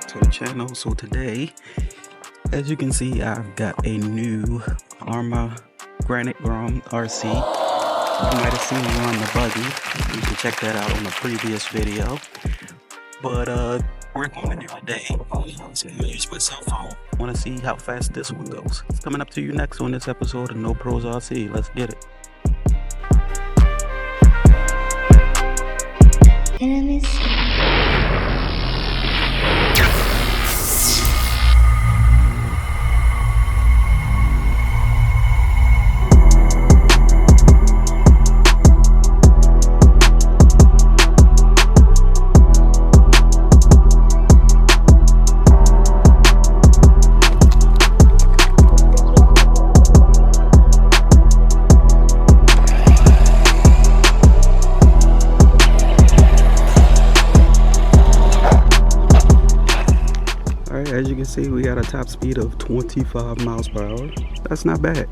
back to the channel. So today, as you can see, I've got a new ARRMA Granite GROM RC. You might have seen me on the buggy. You can check that out on the previous video. But we're going to do today, I'm going to use my cell phone. I want to see how fast this one goes. It's coming up to you next on this episode of noprosrc. Let's get it. Enemies. As you can see, we got a top speed of 25 miles per hour. That's not bad.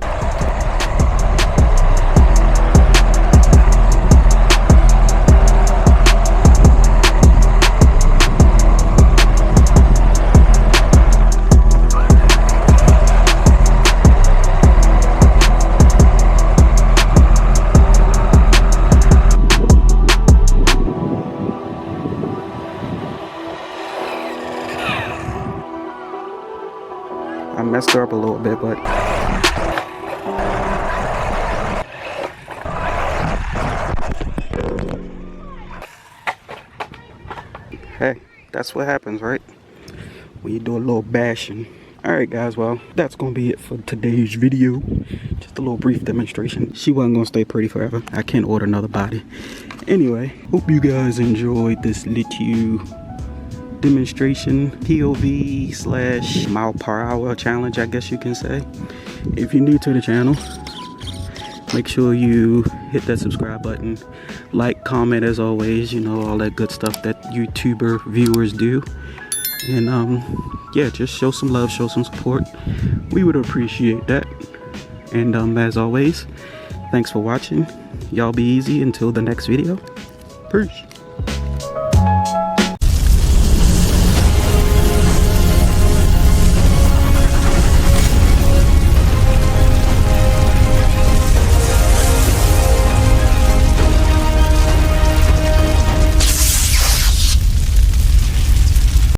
I messed her up a little bit, but hey, that's what happens, right? When you do a little bashing. Alright guys, well, that's gonna be it for today's video. Just a little brief demonstration. She wasn't gonna stay pretty forever. I can't order another body. Anyway, hope you guys enjoyed this little demonstration POV / mile per hour challenge, I guess you can say. If you're new to the channel, make sure you hit that subscribe button, like, comment, as always, you know, all that good stuff that YouTuber viewers do. And yeah, just show some love, show some support. We would appreciate that. And as always, thanks for watching. Y'all be easy until the next video. Peace.